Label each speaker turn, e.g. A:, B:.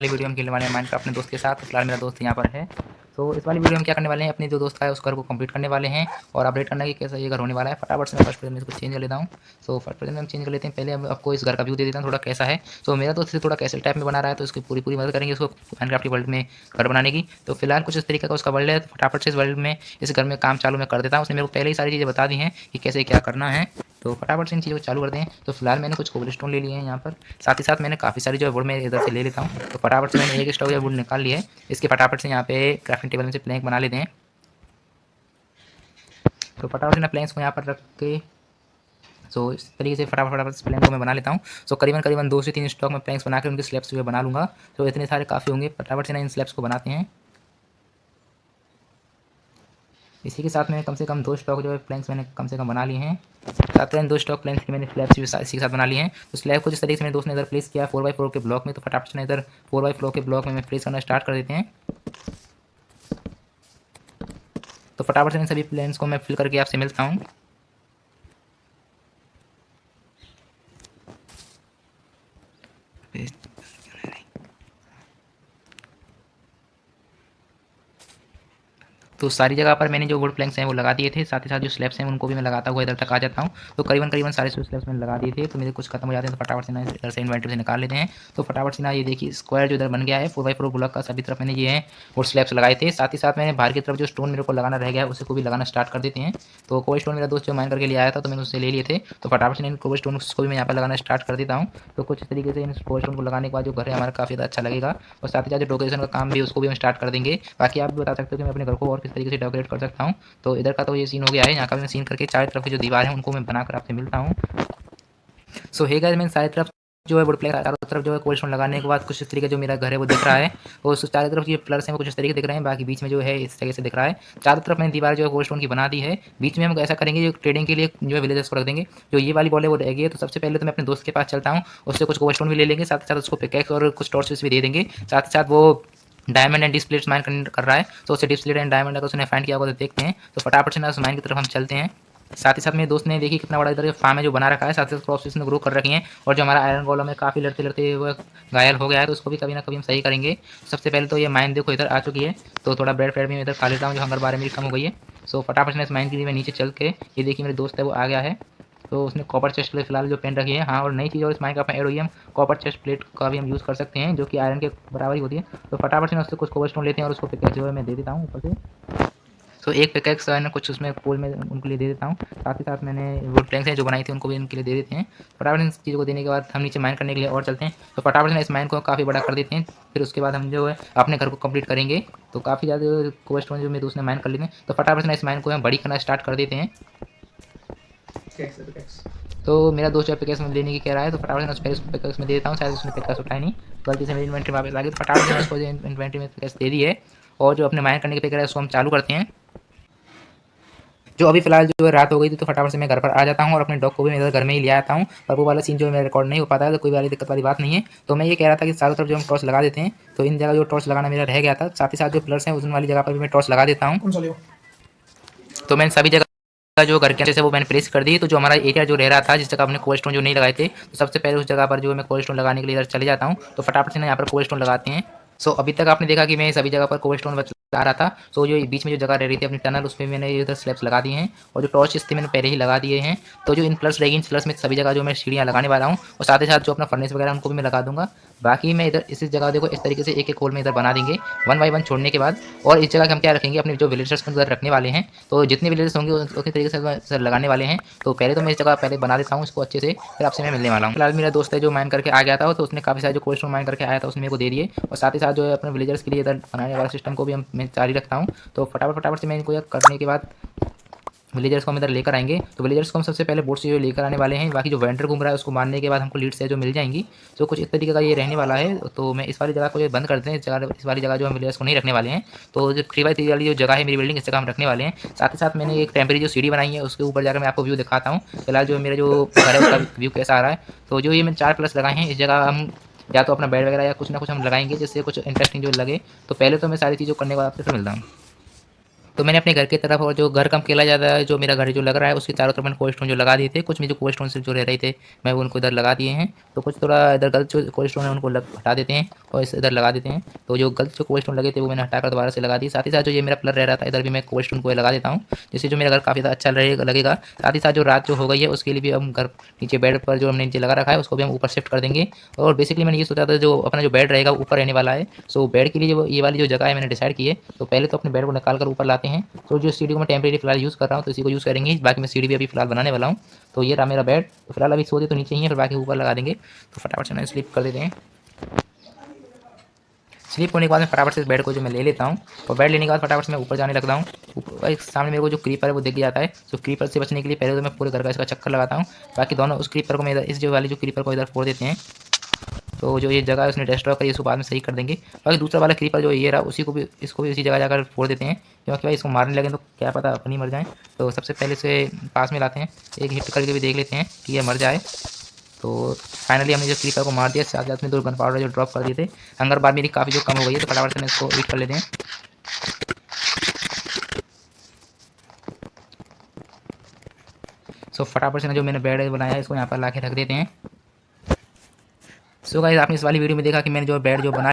A: Video हम खेलने वाले हैं माइनक्राफ्ट अपने दोस्त के साथ। फिलहाल मेरा दोस्त यहाँ पर है। तो इस वाली वीडियो हम क्या करने वाले हैं, अपने जो दोस्त का है उस घर को कंप्लीट करने वाले हैं और अपडेट करना कि कैसा ये घर होने वाला है। फटाफट से मैं फर्स्ट प्रेजेंट में इसको चेंज कर लेता हूँ। सो फर्स्ट प्रेजेंट में हम चेंज कर लेते हैं। पहले हम आपको इस घर का व्यू दे देता हूँ थोड़ा कैसा है। तो मेरा दोस्त इसे थोड़ा कैसल टाइप में बना रहा है, तो इसकी पूरी मदद करेंगे उसको माइनक्राफ्ट वर्ल्ड में घर बनाने की। तो फिलहाल कुछ इस तरीके का उसका वर्ल्ड है। तो फटाफट से इस वर्ल्ड में इस घर में काम चालू मैं कर देता हूँ। उसने मेरे को पहले ही सारी चीज़ें बता दी हैं कि कैसे क्या करना है। तो फटाफट से इन चीज़ों को चालू करते हैं। तो फिलहाल मैंने कुछ कोबलस्टोन ले लिए हैं यहाँ पर, साथ ही साथ मैंने काफ़ी सारी जो है वुड मैं इधर से ले लेता हूँ। तो फटाफट से मैंने एक स्टॉक वुड निकाल लिया है। इसके फटाफट से यहाँ पे क्राफ्टिंग टेबल में से प्लैंक बना लेते हैं। तो फटाफट से मैं प्लैंक्स को यहाँ पर रख के इस तरीके से फटाफट से प्लैंक को मैं बना लेता हूँ। करीबन 2 से 3 स्टॉक में प्लैंक्स बना के उनके स्लैब्स जो है बना लूँगा। तो इतने सारे काफ़ी होंगे। फटाफट से ना इन स्लैब्स को बनाते हैं। इसी के साथ में कम से कम 2 स्टॉक जो है प्लैंक्स मैंने कम से कम बना लिए हैं। साथ ही 2 स्टॉक प्लैंक्स की मैंने स्लैब्स भी इसी के साथ बना लिए हैं। तो स्लैब को जिस तरीके से मेरे दोस्त ने इधर प्लेस किया 4x4 के ब्लॉक में, तो फटाफट से इधर 4x4 के ब्लॉक में मैं प्लेस करना स्टार्ट कर देते हैं। तो फटाफट से इन सभी प्लैंक्स को मैं फिल करके आपसे मिलता हूँ। तो सारी जगह पर मैंने जो वुड प्लैंक्स हैं वो लगा दिए थे। साथ ही साथ जो स्लैब्स हैं उनको भी मैं लगाता हुआ इधर तक आ जाता हूँ। तो करीबन सारे स्लैब्स मैंने लगा दिए थे। तो मेरे कुछ खत्म हो जाते हैं, तो फटाफट से ना इधर से इन्वेंटरी से निकाल लेते हैं। तो फटाफट से ना ये देखिए स्क्वायर जो इधर बन गया है 4x4 ब्लॉक का, सभी तरफ मैंने ये है वुड स्लैब्स लगाए थे। साथ ही साथ मैंने बाहर की तरफ जो स्टोन मेरे को लगाना रह गया है उसे को भी लगाना स्टार्ट कर देते हैं। तो कोई स्टोन मेरा दोस्त जो माइन करके लिए आया था, तो मैंने उससे ले लिए थे। तो फटाफट से इन कोई स्टोन को भी मैं यहाँ पर लगाना स्टार्ट कर देता हूँ। तो कुछ इस तरीके से इन कोई स्टोन को लगाने के बाद जो घर है हमारा काफ़ी ज़्यादा अच्छा लगेगा। और साथ ही साथ जो डेकोरेशन का काम भी उसको भी हम स्टार्ट कर देंगे। बाकी आप भी बता सकते हो कि मैं अपने घर को और किस तरीके से डेकोरेट कर सकता हूँ। तो इधर का तो ये सीन हो गया है। यहाँ का भी मैं सीन करके चारों तरफ की जो दीवार है उनको मैं बनाकर आपसे मिलता हूँ। हे गाइस, मैंने सारी तरफ जो है वुड प्लैंक चारों तरफ जो है कोल्ड स्टोन लगाने के बाद कुछ इस तरीके जो मेरा घर है वो दिख रहा है। और उस चारों तरफ ये पिलर्स हैं वो कुछ इस तरीके दिख रहे हैं। बाकी बीच में जो है इस तरीके से दिख रहा है। चारों तरफ मैंने दीवार जो है कोल्ड स्टोन की बना दी है। बीच में हम ऐसा करेंगे जो ट्रेडिंग के लिए जो है विलेजर्स को रख देंगे। जो ये वाली बॉल है वो रहेगी। तो सबसे पहले तो मैं अपने दोस्त के पास चलता हूँ, उससे कुछ कोल्ड स्टोन भी ले लेंगे। साथ ही साथ उसको पिकैक्स और कुछ टॉर्चेस भी दे देंगे। साथ ही साथ वो डायमंड एंड डिस्प्लेट्स माइन कर रहा है। तो उससे डिस्प्लेट एंड डायमंड अगर उसने फाइंड किया होगा तो देखते हैं। तो फटाफट से ना उस माइन की तरफ हम चलते हैं। साथ ही साथ मेरे दोस्त ने देखिए कितना बड़ा इधर फार्म है जो बना रखा है। साथ ही साथ क्रॉप्स इसने ग्रो कर रखी हैं। और जो हमारा आयरन गोलम है काफ़ी लड़ते हुए घायल हो गया है, तो उसको भी कभी ना कभी हम सही करेंगे। सबसे पहले तो ये माइन देखो इधर आ चुकी है। तो थोड़ा ब्रेड फ्रेड भी इधर खा लेता हूँ, जो हंगर बारे मेरी कम हो गई है। फटाफट से इस माइन के लिए मैं नीचे चल के ये देखिए मेरे दोस्त है वो आ गया है। तो उसने कॉपर चेस्ट प्लेट फिलहाल जो पेन रखी है। हाँ, और नई चीज़ और इस माइनक्राफ्ट में ऐड हुई है, हम कॉपर चेस्ट प्लेट का भी हम यूज़ कर सकते हैं जो कि आयरन के बराबर ही होती है। तो फटाफट से उससे कुछ कोबल स्टोन लेते हैं और उसको पिकैक्स जो है मैं दे देता हूँ ऊपर से। एक पिकैक्स है ना कुछ उसमें पोल में उनके लिए दे देता हूँ। साथ ही साथ मैंने वुड प्लैंक्स हैं जो बनाई थी उनको भी इनके लिए दे देते हैं। फटाफट इन चीज़ों को देने के बाद हम नीचे माइन करने के लिए और चलते हैं। तो फटाफट से इस माइन को काफ़ी बड़ा कर देते हैं। फिर उसके बाद हम जो है अपने घर को कंप्लीट करेंगे। तो काफ़ी ज़्यादा कोबल स्टोन जो मेरे दोस्त ने माइन कर लेते हैं। तो फटाफट से इस माइन को हम बड़ी करना स्टार्ट कर देते हैं। तो मेरा दोस्त जो पिकैक्स में लेने की कह रहा है, तो फटाफट से उसको पिकैक्स में दे देता हूँ। शायद उसने पिकैक्स उठाया नहीं, गलती से मेरी इन्वेंट्री वापस आ गई। तो फटाफट से उसको इन्वेंट्री में पिकैक्स दे दी है। और जो अपने माइन करने के पिक है उसको हम चालू करते हैं। जो अभी फिलहाल जो है रात हो गई थी, तो फटाफट से मैं घर पर आ जाता हूँ और अपने डॉग को भी मेरे घर में ही ले आता हूँ। पर वो वाला सीन जो है मेरा रिकॉर्ड नहीं हो पाता है, तो कोई वाली दिक्कत वाली बात नहीं है। तो मैं ये कह रहा था कि चारों तरफ जो हम टॉर्च लगा देते हैं, तो इन जगह जो टॉर्च लगाना मेरा रह गया था। साथ ही साथ जो पिलर्स हैं उन वाली जगह पर भी मैं टॉर्च लगा देता हूँ। तो मैंने सभी जगह जो घर के अंदर से वो मैंने प्लेस कर दी। तो जो हमारा एरिया जो रह रहा था जिस जगह अपने कोल्ड स्टोन जो नहीं लगाए थे, तो सबसे पहले उस जगह पर जो मैं कोल्ड स्टोन लगाने के लिए इधर चले जाता हूँ। तो फटाफट से ना यहाँ पर कोल्ड स्टोन लगाते हैं। अभी तक आपने देखा कि मैं सभी जगह पर कोल्ड स्टोन लगा रहा था। जो बीच में जो जगह रह रही थी अपनी टनल, उसमें मैंने इधर स्लैब्स लगा दिए हैं। और जो टॉर्चेस थे मैंने पहले ही लगा दिए हैं। तो जो इन प्लस रहेगी इन प्लस में सभी जगह जो मैं सीढ़ियाँ लगाने वाला हूँ। और साथ ही साथ जो अपना फर्नेस वगैरह उनको भी मैं लगा दूंगा। बाकी मैं इधर इस जगह देखो इस तरीके से एक होल में इधर बना देंगे 1 बाय 1 छोड़ने के बाद। और इस जगह हम क्या रखेंगे, अपने जो विलेजर्स को इधर रखने वाले हैं। तो जितने विलेजर्स होंगे उसी तरीके से लगाने वाले हैं। तो पहले तो मैं इस जगह पहले बना देता हूँ इसको अच्छे से, फिर आपसे मैं मिलने वाला हूँ। फिलहाल मेरा दोस्त है जो माइन करके आ गया था, तो उसने काफ़ी सारे जो कोल्ड स्टोन माइन करके आया था उसने मेरे को दे दिए। और साथ ही साथ जो है अपने विलेजर्स के लिए इधर बनाने वाला सिस्टम को भी मैं जारी रखता हूँ। तो फटाफट से मैं इनको यह करने के बाद विलेजर्स को हम इधर लेकर आएंगे। तो विलेजर्स को हम सबसे पहले बोट से जो लेकर आने वाले हैं। बाकी जो वेंडर घूम रहा है उसको मारने के बाद हमको लीड्स है जो मिल जाएंगी। तो कुछ इस तरीके का ये रहने वाला है। तो मैं इस वाली जगह को बंद करते हैं। इस वाली जगह जो हम विलेजर्स को नहीं रखने वाले हैं। तो जो 3x3 वाली जो जगह है मेरी बिल्डिंग, इस जगह हम रखने वाले हैं। साथ ही साथ मैंने एक टेम्परेरी जो सीढ़ी बनाई है उसके ऊपर जाकर मैं आपको व्यू दिखाता हूँ। फिलहाल जो मेरा जो घर है उसका व्यू कैसा आ रहा है। तो जो ये मैंने 4 प्लस लगाए हैं, इस जगह हम या तो अपना बेड वगैरह या कुछ ना कुछ हम लगाएंगे जिससे कुछ इंटरेस्टिंग जो लगे। तो पहले तो मैं सारी चीज़ों करने के बाद आपसे फिर मिलता हूँ। तो मैंने अपने घर की तरफ और जो घर कम खेला जाता है, जो मेरा घर जो लग रहा है उसके चारों तरफ मैंने कोल्ड स्टोन जो लगा दिए थे। कुछ में जो कोल्ड स्टोन से जो रह रहे थे मैं वो उनको इधर लगा दिए हैं। तो कुछ थोड़ा इधर गलत जो कोल्ड स्टोन है उनको हटा देते हैं और इस इधर लगा देते हैं। तो जो गलत जो कोल्ड स्टोन लगे थे वो मैंने हटाकर दोबारा से लगा दिए। साथ ही साथ जो ये मेरा पिलर रह रहा था इधर भी मैं कोल्ड स्टोन को लगा देता हूँ, जिससे जो मेरा घर काफ़ी ज़्यादा अच्छा लगेगा। साथ ही साथ जो रात जो हो गई है उसके लिए भी हम घर नीचे बेड पर जो हमने नीचे लगा रखा है उसको भी हम ऊपर शिफ्ट कर देंगे। और बेसिकली मैंने ये सोचा था जो अपना जो बेड रहेगा ऊपर रहने वाला है। सो बेड के लिए जो ये वाली जो जगह है मैंने डिसाइड की है। तो पहले तो अपने बेड को निकाल कर ऊपर लाते हैं। तो जो सीढ़ी को मैं टेम्परेरी फिलहाल यूज़ कर रहा हूँ तो इसी को यूज़ करेंगे। बाकी मैं सीढ़ी भी अभी फिलहाल बनाने वाला हूँ। तो ये रहा मेरा बेड। तो फिलहाल अभी सोते तो नीचे ही है, फिर बाकी ऊपर लगा देंगे। तो फटाफट से स्लीप कर देते हैं। स्लीप होने के बाद में फटाफट से बेड को जो मैं ले लेता हूँ और बेड लेने के बाद फटाफट से मैं ऊपर जाने लगता हूँ। ऊपर एक सामने मेरे को जो क्रीपर है वो दिख जाता है। तो क्रीपर से बचने के लिए पहले तो मैं पूरे घर का इसका चक्कर लगाता हूँ। बाकी दोनों उस क्रीपर को मैं इधर इस जो वाली जो क्रीपर को इधर फोड़ देते हैं। तो जो ये जगह है उसने डिस्ट्रॉय करी उसको बाद में सही कर देंगे। बाकी दूसरा वाला क्रीपर जो ये रहा उसी को भी इसको भी उसी जगह जाकर फोड़ देते हैं, क्योंकि भाई इसको मारने लगे तो क्या पता अपनी मर जाए। तो सबसे पहले से पास में लाते हैं, एक हिट करके भी देख लेते हैं कि ये मर जाए। तो फाइनली हमने जो क्रीपर को मार दिया। साथ साथ में 2 गन पाउडर जो ड्रॉप कर दिए थे। हंगर बार मेरी काफ़ी जो कम हो गई है, तो फटाफट से मैं इसको ईट कर लेते हैं। सो फटाफट से ना जो मैंने बेड बनाया है इसको यहाँ पर ला के रख देते हैं। सो गाइस आपने इस वाली वीडियो में देखा कि मैंने जो बेड जो बनाया